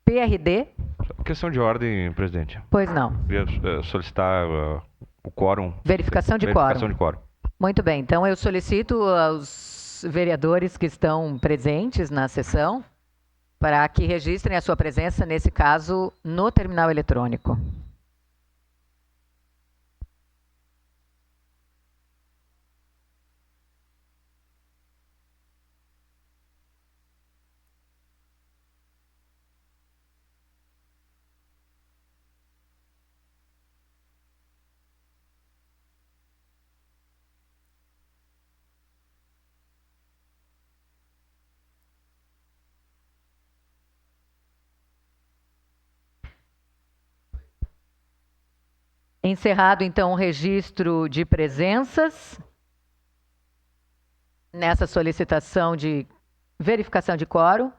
PRD. Questão de ordem, presidente. Pois não. Queria solicitar o quórum. Verificação de Verificação de quórum. Muito bem, então eu solicito aos vereadores que estão presentes na sessão para que registrem a sua presença, nesse caso, no terminal eletrônico. Encerrado, então, o registro de presenças nessa solicitação de verificação de quórum.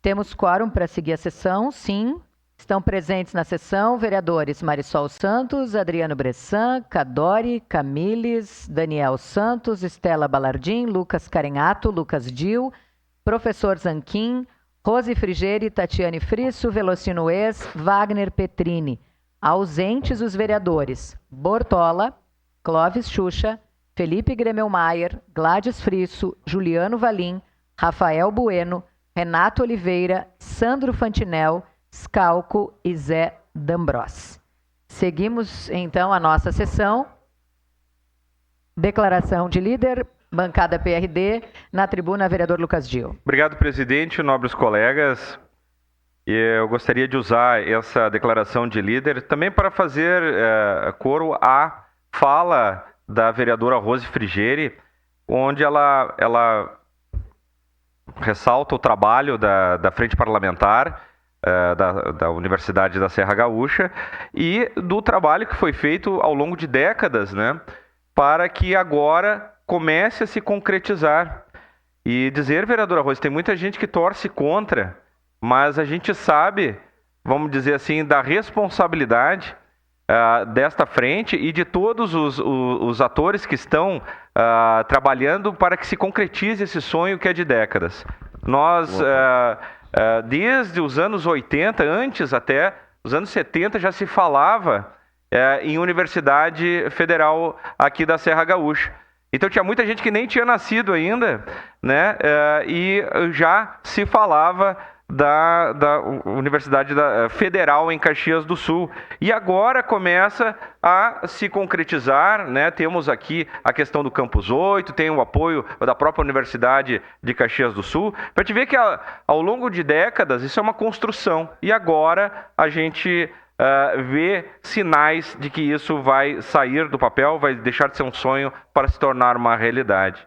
Temos quórum para seguir a sessão, sim. Estão presentes na sessão vereadores Marisol Santos, Adriano Bressan, Cadori, Camiles, Daniel Santos, Estela Balardim, Lucas Carenhato, Lucas Dil, professor Zanquim, Rose Frigeri, Tatiane Frisso, Velocino Ex, Wagner Petrini. Ausentes os vereadores Bortola, Clóvis Xuxa, Felipe Gremelmaier, Gladys Frisso, Juliano Valim, Rafael Bueno, Renato Oliveira, Sandro Fantinel, Scalco e Zé D'Ambros. Seguimos, então, a nossa sessão. Declaração de líder, bancada PRD, na tribuna, vereador Lucas Dil. Obrigado, presidente, nobres colegas. Eu gostaria de usar essa declaração de líder também para fazer coro à fala da vereadora Rose Frigeri, onde ela ressalta o trabalho da Frente Parlamentar da Universidade da Serra Gaúcha e do trabalho que foi feito ao longo de décadas, né, para que agora comece a se concretizar. E dizer, vereadora Rose, tem muita gente que torce contra, mas a gente sabe, vamos dizer assim, da responsabilidade desta frente e de todos os atores que estão trabalhando para que se concretize esse sonho que é de décadas. Nós, desde os anos 80, antes até, os anos 70, já se falava em Universidade Federal aqui da Serra Gaúcha. Então tinha muita gente que nem tinha nascido ainda, né? E já se falava da Universidade Federal em Caxias do Sul. E agora começa a se concretizar, né? Temos aqui a questão do Campus 8, tem o apoio da própria Universidade de Caxias do Sul. Para te ver que ao longo de décadas isso é uma construção. E agora a gente vê sinais de que isso vai sair do papel, vai deixar de ser um sonho para se tornar uma realidade.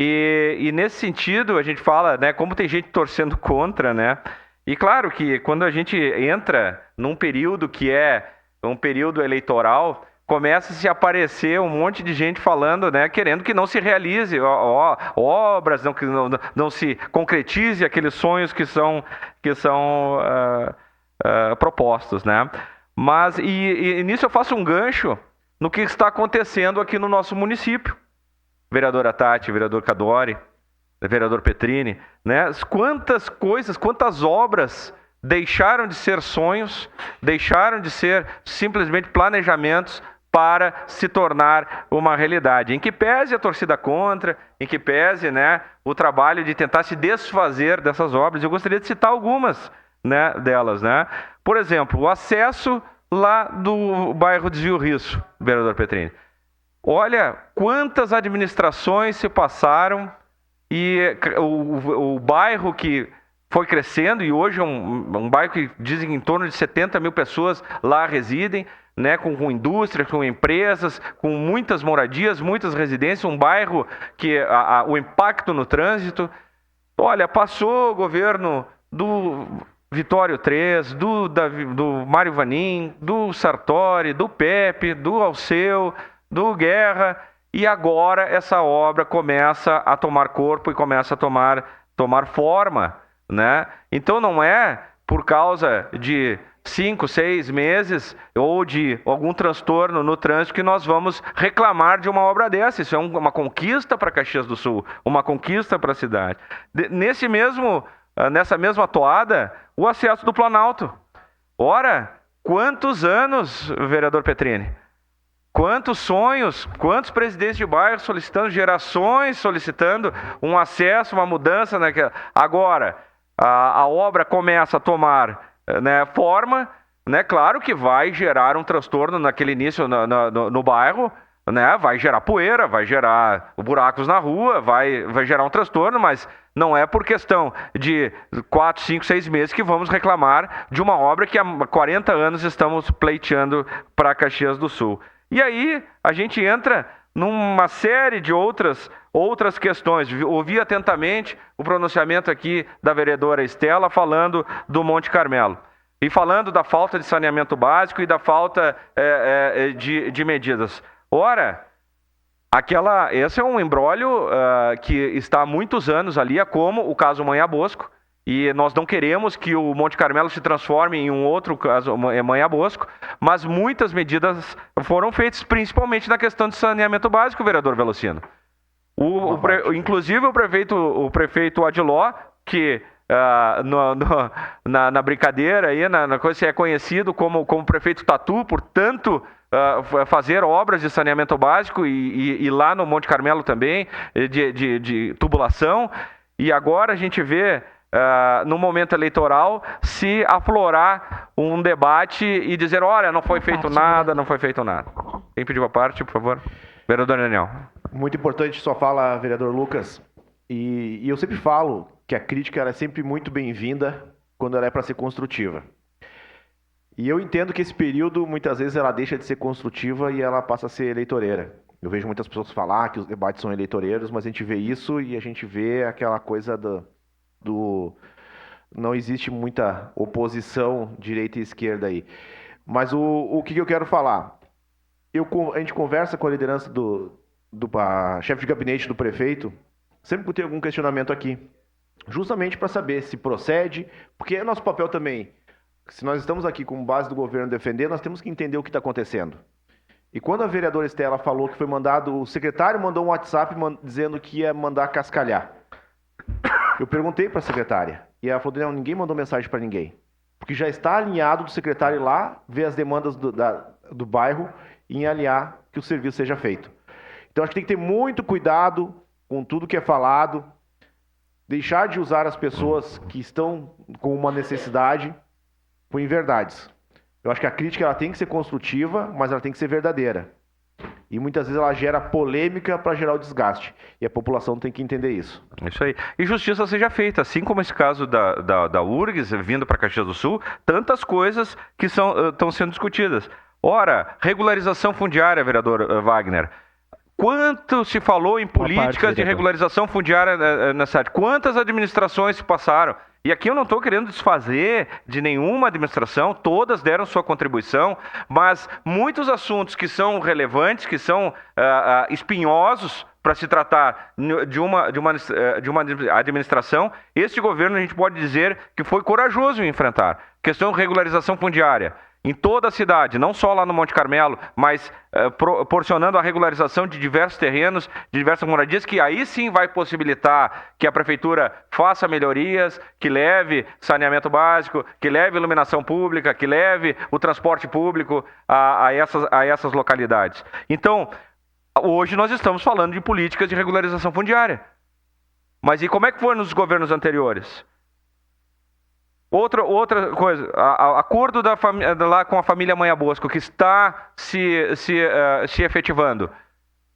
E nesse sentido, a gente fala, né, como tem gente torcendo contra, né? E claro que quando a gente entra num período que é um período eleitoral, começa a se aparecer um monte de gente falando, né, querendo que não se realize obras, que não se concretize aqueles sonhos que são propostos, né? Mas, e nisso eu faço um gancho no que está acontecendo aqui no nosso município. Vereadora Tati, vereador Cadori, vereador Petrini, né? Quantas coisas, quantas obras deixaram de ser sonhos, deixaram de ser simplesmente planejamentos para se tornar uma realidade. Em que pese a torcida contra, em que pese, né, o trabalho de tentar se desfazer dessas obras. Eu gostaria de citar algumas, né, delas, né? Por exemplo, o acesso lá do bairro Desvio Risso, vereador Petrini. Olha quantas administrações se passaram e o bairro que foi crescendo e hoje é um bairro que dizem em torno de 70 mil pessoas lá residem, né, com indústrias, com empresas, com muitas moradias, muitas residências, um bairro que o impacto no trânsito. Olha, passou o governo do Vitório 3, do Mário Vanim, do Sartori, do Pepe, do Alceu, do Guerra, e agora essa obra começa a tomar corpo e começa a tomar forma, né? Então não é por causa de 5, 6 meses ou de algum transtorno no trânsito que nós vamos reclamar de uma obra dessa. Isso é uma conquista para Caxias do Sul, uma conquista para a cidade. Nesse mesmo nessa mesma toada, o acesso do Planalto. Ora, quantos anos, vereador Petrini? Quantos sonhos, quantos presidentes de bairro solicitando, gerações solicitando um acesso, uma mudança naquela. Agora, a obra começa a tomar, né, forma, né, claro que vai gerar um transtorno naquele início no bairro, né, vai gerar poeira, vai gerar buracos na rua, vai gerar um transtorno, mas não é por questão de 4, 5, 6 meses que vamos reclamar de uma obra que há 40 anos estamos pleiteando para Caxias do Sul. E aí a gente entra numa série de outras questões. Ouvi atentamente o pronunciamento aqui da vereadora Estela falando do Monte Carmelo. E falando da falta de saneamento básico e da falta de medidas. Ora, esse é um imbróglio que está há muitos anos ali, é como o caso Manhã Bosco, e nós não queremos que o Monte Carmelo se transforme em um outro caso Manhã Bosco, mas muitas medidas foram feitas, principalmente na questão de saneamento básico, vereador Velocino. Inclusive o prefeito Adiló, que na brincadeira aí, na coisa, é conhecido como prefeito Tatu, portanto, fazer obras de saneamento básico e lá no Monte Carmelo também, de tubulação. E agora a gente vê, no momento eleitoral, se aflorar um debate e dizer, olha, não foi feito nada, não foi feito nada. Quem pediu a parte, por favor? Vereador Daniel. Muito importante sua fala, vereador Lucas. E eu sempre falo que a crítica ela é sempre muito bem-vinda quando ela é para ser construtiva. E eu entendo que esse período, muitas vezes, ela deixa de ser construtiva e ela passa a ser eleitoreira. Eu vejo muitas pessoas falar que os debates são eleitoreiros, mas a gente vê isso e a gente vê aquela coisa do não existe muita oposição direita e esquerda aí. Mas o que eu quero falar? A gente conversa com a liderança do chefe de gabinete do prefeito, sempre que tem algum questionamento aqui, justamente para saber se procede, porque é nosso papel também. Se nós estamos aqui com base do governo defender, nós temos que entender o que está acontecendo. E quando a vereadora Estela falou que foi mandado, o secretário mandou um WhatsApp dizendo que ia mandar cascalhar. Eu perguntei para a secretária e ela falou, não, ninguém mandou mensagem para ninguém. Porque já está alinhado do secretário ir lá, ver as demandas do bairro e alinhar que o serviço seja feito. Então acho que tem que ter muito cuidado com tudo que é falado, deixar de usar as pessoas que estão com uma necessidade por inverdades. Eu acho que a crítica ela tem que ser construtiva, mas ela tem que ser verdadeira. E muitas vezes ela gera polêmica para gerar o desgaste. E a população tem que entender isso. Isso aí. E justiça seja feita, assim como esse caso da URGS vindo para Caxias do Sul, tantas coisas que estão sendo discutidas. Ora, regularização fundiária, vereador Wagner. Quanto se falou em políticas de regularização fundiária nessa área? Quantas administrações se passaram? E aqui eu não estou querendo desfazer de nenhuma administração, todas deram sua contribuição, mas muitos assuntos que são relevantes, que são espinhosos para se tratar de uma administração, este governo a gente pode dizer que foi corajoso em enfrentar. Questão de regularização fundiária. Em toda a cidade, não só lá no Monte Carmelo, mas proporcionando a regularização de diversos terrenos, de diversas moradias, que aí sim vai possibilitar que a prefeitura faça melhorias, que leve saneamento básico, que leve iluminação pública, que leve o transporte público a essas localidades. Então, hoje nós estamos falando de políticas de regularização fundiária. Mas e como é que foi nos governos anteriores? Outra coisa, acordo lá com a família Manhã Bosco, que está se efetivando.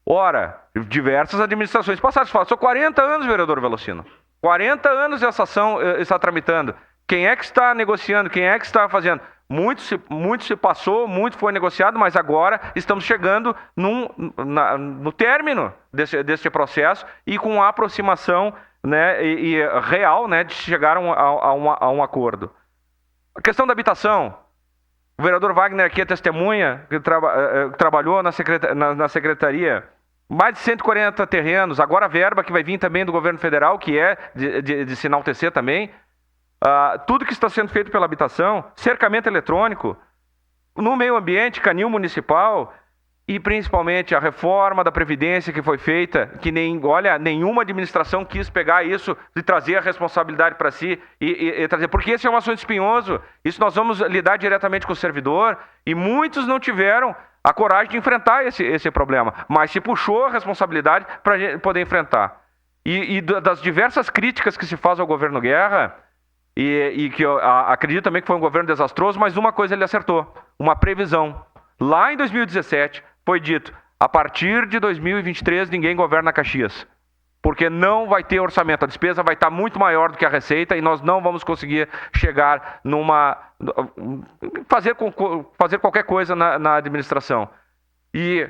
Ora, diversas administrações passadas. Passou 40 anos, vereador Velocino. 40 anos essa ação está tramitando. Quem é que está negociando? Quem é que está fazendo? Muito se passou, muito foi negociado, mas agora estamos chegando no término desse processo e com a aproximação, né, e real, né, de chegar a um acordo. A questão da habitação, o vereador Wagner aqui é testemunha, que trabalhou na secretaria, mais de 140 terrenos, agora a verba que vai vir também do governo federal, que é de se enaltecer também, tudo que está sendo feito pela habitação, cercamento eletrônico, no meio ambiente, canil municipal, e principalmente a reforma da Previdência que foi feita, que nenhuma administração quis pegar isso e trazer a responsabilidade para si e trazer, porque esse é um assunto espinhoso, isso nós vamos lidar diretamente com o servidor e muitos não tiveram a coragem de enfrentar esse problema, mas se puxou a responsabilidade para poder enfrentar. E das diversas críticas que se faz ao governo Guerra, e que eu acredito também que foi um governo desastroso, mas uma coisa ele acertou, uma previsão. Lá em 2017, foi dito, a partir de 2023 ninguém governa Caxias, porque não vai ter orçamento, a despesa vai estar muito maior do que a receita e nós não vamos conseguir chegar fazer qualquer coisa na administração. E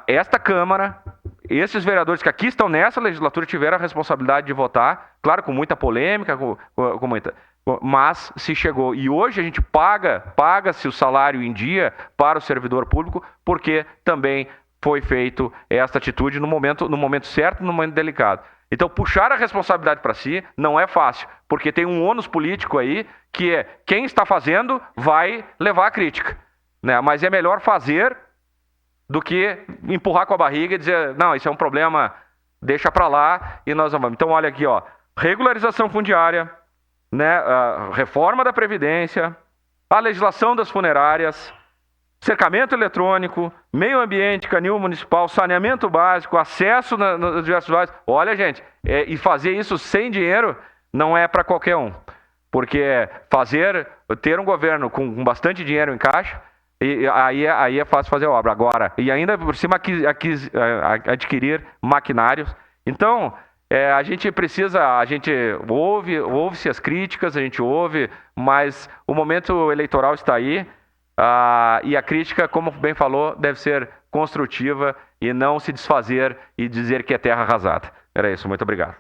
esta Câmara, esses vereadores que aqui estão nessa legislatura tiveram a responsabilidade de votar, claro, com muita polêmica, mas se chegou. E hoje a gente paga-se o salário em dia para o servidor público, porque também foi feito esta atitude no momento certo, no momento delicado. Então, puxar a responsabilidade para si não é fácil, porque tem um ônus político aí, que é quem está fazendo vai levar a crítica, né? Mas é melhor fazer do que empurrar com a barriga e dizer, não, isso é um problema, deixa para lá e nós vamos. Então, olha aqui, ó, regularização fundiária, né, a reforma da Previdência, a legislação das funerárias, cercamento eletrônico, meio ambiente, canil municipal, saneamento básico, acesso nos diversos bairros. Olha, gente, e fazer isso sem dinheiro não é para qualquer um, porque ter um governo com bastante dinheiro em caixa, e aí é fácil fazer obra. Agora, e ainda por cima adquirir maquinários. Então, a gente ouve-se as críticas, a gente ouve, mas o momento eleitoral está aí, e a crítica, como bem falou, deve ser construtiva e não se desfazer e dizer que é terra arrasada. Era isso, muito obrigado.